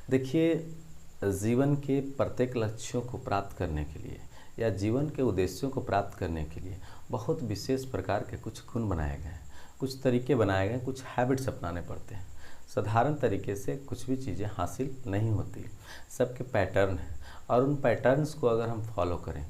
देखिए, जीवन के प्रत्येक लक्ष्यों को प्राप्त करने के लिए या जीवन के उद्देश्यों को प्राप्त करने के लिए बहुत विशेष प्रकार के कुछ गुण बनाए गए हैं, कुछ तरीके बनाए गए हैं, कुछ हैबिट्स अपनाने पड़ते हैं। साधारण तरीके से कुछ भी चीज़ें हासिल नहीं होती, सबके पैटर्न हैं और उन पैटर्न्स को अगर हम फॉलो करें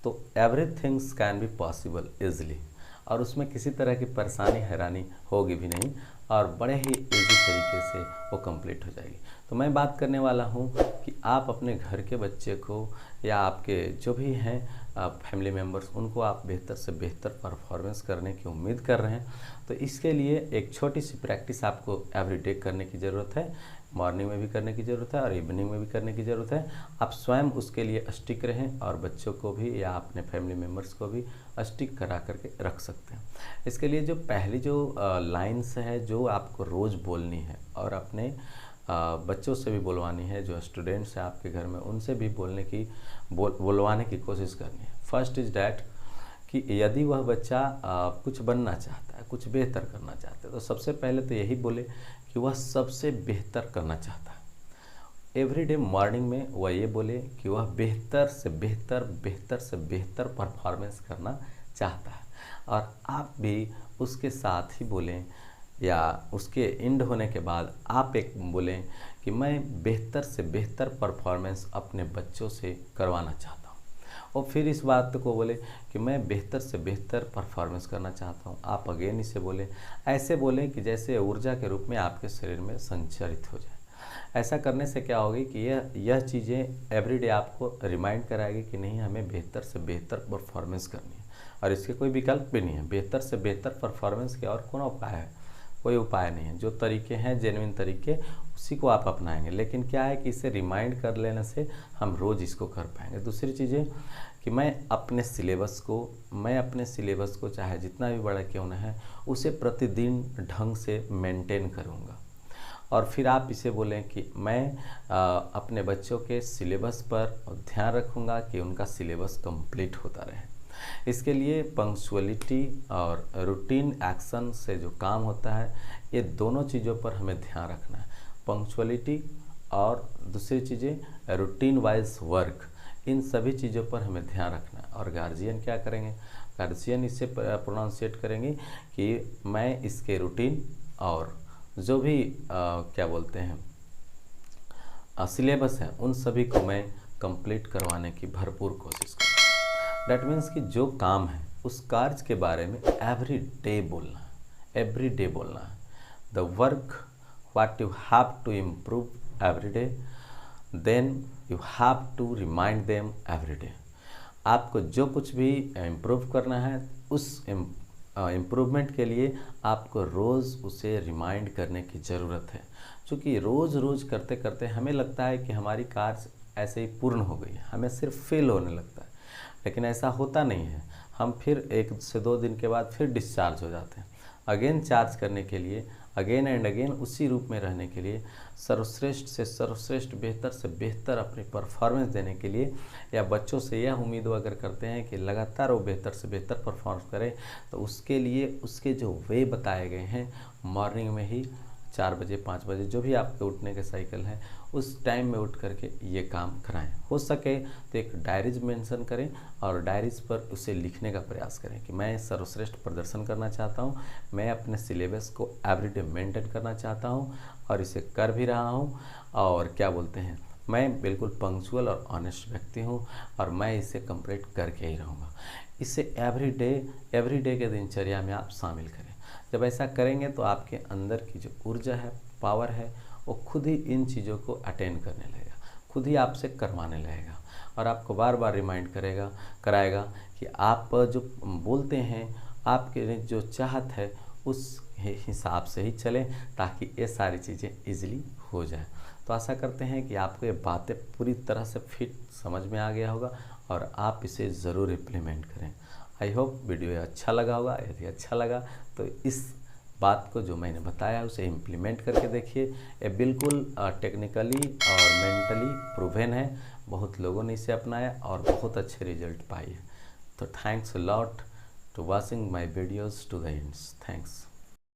तो everything's can be possible easily, और उसमें किसी तरह की परेशानी हैरानी होगी भी नहीं और बड़े ही ईजी तरीके से वो कंप्लीट हो जाएगी। तो मैं बात करने वाला हूँ कि आप अपने घर के बच्चे को या आपके जो भी हैं फैमिली मेम्बर्स, उनको आप बेहतर से बेहतर परफॉर्मेंस करने की उम्मीद कर रहे हैं। तो इसके लिए एक छोटी सी प्रैक्टिस आपको एवरीडे करने की ज़रूरत है, मॉर्निंग में भी करने की ज़रूरत है और इवनिंग में भी करने की ज़रूरत है। आप स्वयं उसके लिए स्टिक रहें और बच्चों को भी या अपने फैमिली मेम्बर्स को भी स्टिक करा करके रख सकते हैं। इसके लिए जो पहली जो लाइन्स है जो आपको रोज़ बोलनी है और अपने बच्चों से भी बोलवानी है, जो स्टूडेंट्स हैं आपके घर में उनसे भी बोलवाने की कोशिश करनी है। फर्स्ट इज़ डैट कि यदि वह बच्चा कुछ बनना चाहता है, कुछ बेहतर करना चाहता है, तो सबसे पहले तो यही बोले कि वह सबसे बेहतर करना चाहता है। एवरीडे मॉर्निंग में वह ये बोले कि वह बेहतर से बेहतर परफॉर्मेंस करना चाहता है, और आप भी उसके साथ ही बोलें या उसके एंड होने के बाद आप एक बोलें कि मैं बेहतर से बेहतर परफॉर्मेंस अपने बच्चों से करवाना चाहता हूँ, और फिर इस बात को बोले कि मैं बेहतर से बेहतर परफॉर्मेंस करना चाहता हूँ। आप अगेन इसे बोलें, ऐसे बोलें कि जैसे ऊर्जा के रूप में आपके शरीर में संचारित हो जाए। ऐसा करने से क्या होगी कि यह चीज़ें एवरीडे आपको रिमाइंड कराएगी कि नहीं, हमें बेहतर से बेहतर परफॉर्मेंस करनी है और इसके कोई विकल्प भी नहीं है। बेहतर से बेहतर परफॉर्मेंस के और कौन उपाय है? कोई उपाय नहीं है। जो तरीके हैं जेन्युइन तरीके, उसी को आप अपनाएंगे। लेकिन क्या है कि इसे रिमाइंड कर लेने से हम रोज़ इसको कर पाएंगे। दूसरी चीज़ें कि मैं अपने सिलेबस को चाहे जितना भी बड़ा क्यों न है, उसे प्रतिदिन ढंग से मेंटेन करूँगा। और फिर आप इसे बोलें कि मैं अपने बच्चों के सिलेबस पर ध्यान रखूँगा कि उनका सिलेबस कंप्लीट होता रहे। इसके लिए पंक्चुअलिटी और रूटीन एक्शन से जो काम होता है, ये दोनों चीज़ों पर हमें ध्यान रखना है। पंक्चुअलिटी और दूसरी चीज़ें रूटीन वाइज वर्क, इन सभी चीज़ों पर हमें ध्यान रखना है। और गार्जियन क्या करेंगे? गार्जियन इससे प्रोनाउंसिएट करेंगे कि मैं इसके रूटीन और जो भी क्या बोलते हैं सिलेबस है, उन सभी को मैं कंप्लीट करवाने की भरपूर कोशिश करूँगा। डैट मीन्स कि जो काम है उस कार्य के बारे में एवरी डे बोलना है। The work what you have to improve every day, then you have to remind them every day. आपको जो कुछ भी इम्प्रूव करना है, उस इम्प्रूवमेंट के लिए आपको रोज़ उसे रिमाइंड करने की ज़रूरत है। क्योंकि रोज़ करते करते हमें लगता है कि हमारी कार्य ऐसे ही पूर्ण हो गई है, हमें सिर्फ फेल होने लगता है। लेकिन ऐसा होता नहीं है। हम फिर 1 से 2 दिन के बाद फिर डिस्चार्ज हो जाते हैं। अगेन चार्ज करने के लिए, अगेन एंड अगेन उसी रूप में रहने के लिए, सर्वश्रेष्ठ से सर्वश्रेष्ठ, बेहतर से बेहतर अपनी परफॉर्मेंस देने के लिए, या बच्चों से यह उम्मीद अगर करते हैं कि लगातार वो बेहतर से बेहतर परफॉर्मेंस करें, तो उसके लिए उसके जो वे बताए गए हैं, मॉर्निंग में ही 4 बजे 5 बजे जो भी आपके उठने के साइकिल है, उस टाइम में उठ करके ये काम कराएं। हो सके तो एक डायरीज मेंशन करें और डायरीज पर उसे लिखने का प्रयास करें कि मैं सर्वश्रेष्ठ प्रदर्शन करना चाहता हूँ, मैं अपने सिलेबस को एवरीडे मेंटेन करना चाहता हूँ और इसे कर भी रहा हूँ, और क्या बोलते हैं, मैं बिल्कुल पंक्चुअल और ऑनेस्ट व्यक्ति हूँ और मैं इसे कंप्लीट करके ही रहूँगा। इसे एवरीडे के दिनचर्या में आप शामिल करें। जब ऐसा करेंगे तो आपके अंदर की जो ऊर्जा है, पावर है, वो खुद ही इन चीज़ों को अटेंड करने लगेगा, खुद ही आपसे करवाने लगेगा और आपको बार बार रिमाइंड कराएगा कि आप जो बोलते हैं, आपके जो चाहत है, उस हिसाब से ही चलें ताकि ये सारी चीज़ें ईजिली हो जाए। तो आशा करते हैं कि आपको ये बातें पूरी तरह से फिट समझ में आ गया होगा और आप इसे ज़रूर इम्प्लीमेंट करें। आई होप वीडियो अच्छा लगा होगा। यदि अच्छा लगा तो इस बात को जो मैंने बताया उसे इम्प्लीमेंट करके देखिए। ये बिल्कुल टेक्निकली और मेंटली प्रूवन है। बहुत लोगों ने इसे अपनाया और बहुत अच्छे रिजल्ट पाए हैं। तो thanks a lot to watching my videos to the ends. Thanks.